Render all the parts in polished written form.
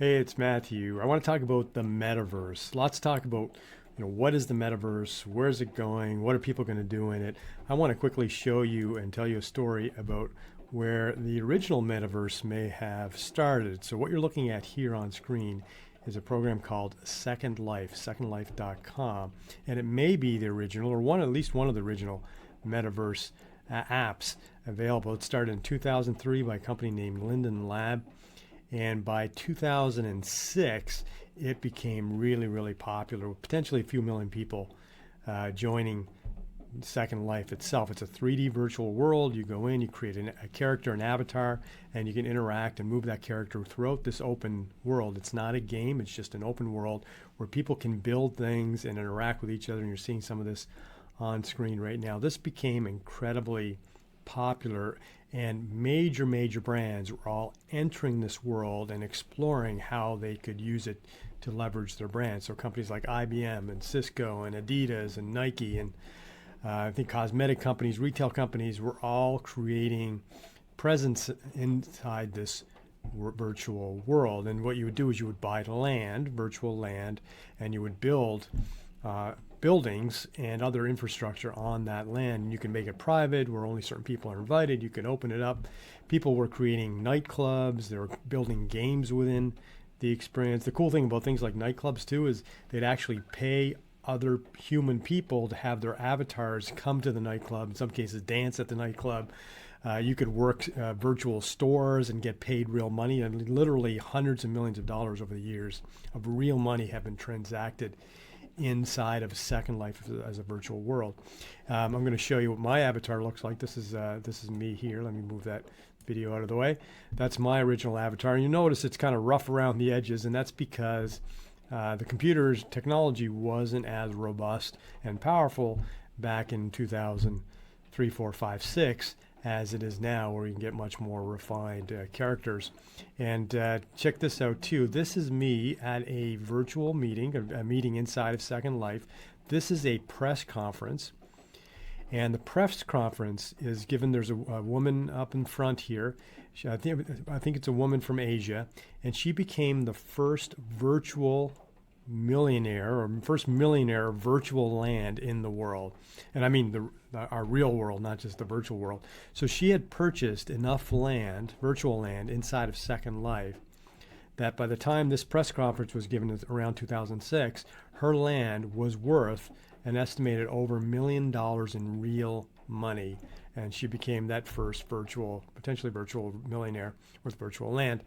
Hey, it's Matthew. I want to talk about the metaverse. Lots to talk about, what is the metaverse? Where's it going? What are people going to do in it? I want to quickly show you and tell you a story about where the original metaverse may have started. So what you're looking at here on screen is a program called Second Life, secondlife.com, and it may be the original or at least one of the original metaverse apps available. It started in 2003 by a company named Linden Lab. And by 2006, it became really, really popular, with potentially a few million people joining Second Life itself. It's a 3D virtual world. You go in, you create a character, an avatar, and you can interact and move that character throughout this open world. It's not a game, it's just an open world where people can build things and interact with each other, and you're seeing some of this on screen right now. This became incredibly popular, and major brands were all entering this world and exploring how they could use it to leverage their brand. So companies like IBM and Cisco and Adidas and Nike and I think cosmetic companies, retail companies were all creating presence inside this virtual world. And what you would do is you would buy land, virtual land, and you would build buildings and other infrastructure on that land. You can make it private where only certain people are invited. You can open it up. People were creating nightclubs. They were building games within the experience. The cool thing about things like nightclubs too is they'd actually pay other human people to have their avatars come to the nightclub, in some cases dance at the nightclub. You could work virtual stores and get paid real money. And literally hundreds of millions of dollars over the years of real money have been transacted inside of Second Life as a virtual world. I'm going to show you what my avatar looks like. This is me here. Let me move that video out of the way. That's my original avatar. You notice it's kind of rough around the edges, and that's because the computer's technology wasn't as robust and powerful back in 2003, 4, 5, 6 as it is now, where you can get much more refined characters. And check this out too. This is me at a virtual meeting, a meeting inside of Second Life. This is a press conference. And the press conference is given, there's a woman up in front here. I think it's a woman from Asia. And she became the first virtual millionaire or first millionaire virtual land in the world. And I mean our real world, not just the virtual world. So she had purchased enough land, virtual land, inside of Second Life that by the time this press conference was given around 2006, her land was worth an estimated over $1 million in real money. And she became that first potentially virtual millionaire with virtual land.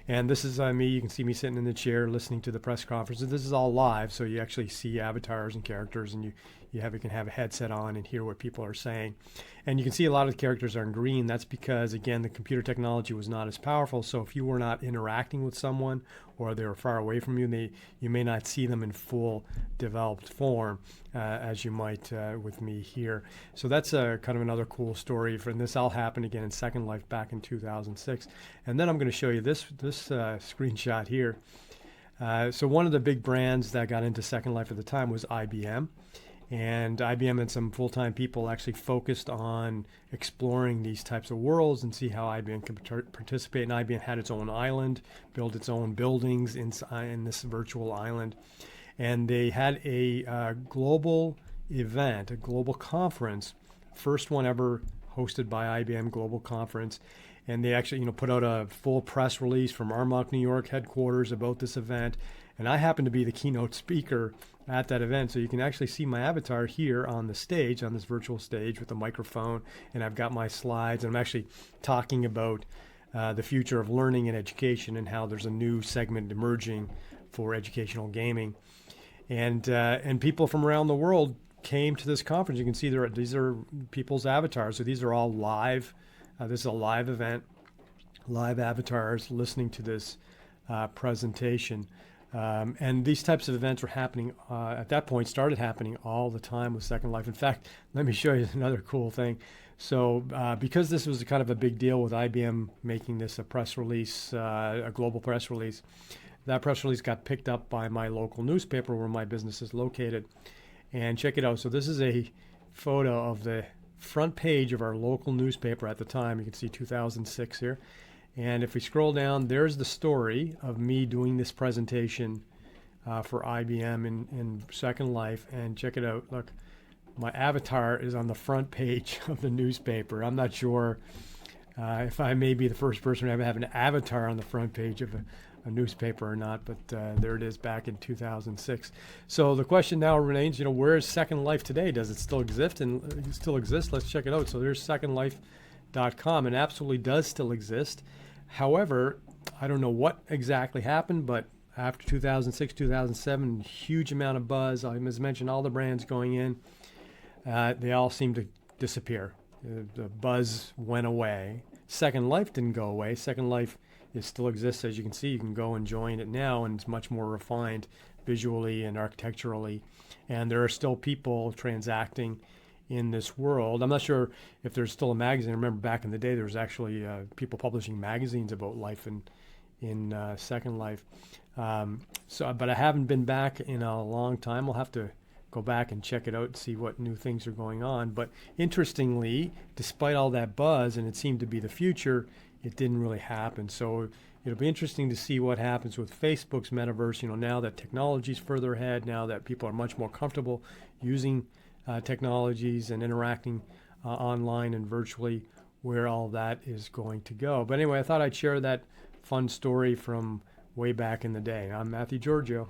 And this is me. You can see me sitting in the chair listening to the press conference. This is all live, so you actually see avatars and characters, and you can have a headset on and hear what people are saying. And you can see a lot of the characters are in green. That's because, again, the computer technology was not as powerful. So if you were not interacting with someone or they were far away from you, you may not see them in full developed form as you might with me here. So that's kind of another cool story. And this all happened again in Second Life back in 2006. And then I'm going to show you this screenshot here. So one of the big brands that got into Second Life at the time was IBM. And IBM and some full-time people actually focused on exploring these types of worlds and see how IBM could participate. And IBM had its own island, built its own buildings in this virtual island. And they had a global event, a global conference, first one ever hosted by IBM Global Conference. And they actually, put out a full press release from Armonk, New York headquarters about this event. And I happened to be the keynote speaker at that event. So you can actually see my avatar here on the stage, on this virtual stage with a microphone. And I've got my slides. And I'm actually talking about the future of learning and education and how there's a new segment emerging for educational gaming. And people from around the world came to this conference. You can see these are people's avatars. So these are all live. This is a live event, live avatars listening to this presentation. And these types of events were happening at that point, started happening all the time with Second Life. In fact, let me show you another cool thing. So because this was kind of a big deal with IBM making this a press release, a global press release, that press release got picked up by my local newspaper where my business is located. And check it out. So this is a photo of the front page of our local newspaper at the time. You can see 2006 here. And if we scroll down, there's the story of me doing this presentation for IBM in Second Life. And check it out. Look, my avatar is on the front page of the newspaper. I'm not sure if I may be the first person to ever have an avatar on the front page of a newspaper or not, but there it is back in 2006. So the question now remains, where is Second Life today? Does it still exist? Let's check it out. So there's secondlife.com, and absolutely does still exist. However, I don't know what exactly happened, but after 2006, 2007, huge amount of buzz. I mentioned all the brands going in. They all seemed to disappear. The buzz went away. Second Life didn't go away. Second Life still exists. As you can see, you can go and join it now, and it's much more refined visually and architecturally. And there are still people transacting in this world. I'm not sure if there's still a magazine. I remember back in the day, there was actually people publishing magazines about life in Second Life. But I haven't been back in a long time. I'll have to go back and check it out and see what new things are going on. But interestingly, despite all that buzz, and it seemed to be the future, it didn't really happen. So it'll be interesting to see what happens with Facebook's metaverse, now that technology is further ahead, now that people are much more comfortable using technologies and interacting online and virtually, where all that is going to go. But anyway, I thought I'd share that fun story from way back in the day. I'm Matthew Giorgio.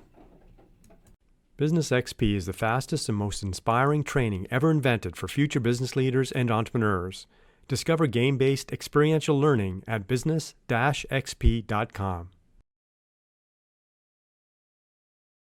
BusinessXP is the fastest and most inspiring training ever invented for future business leaders and entrepreneurs. Discover game-based experiential learning at business-xp.com.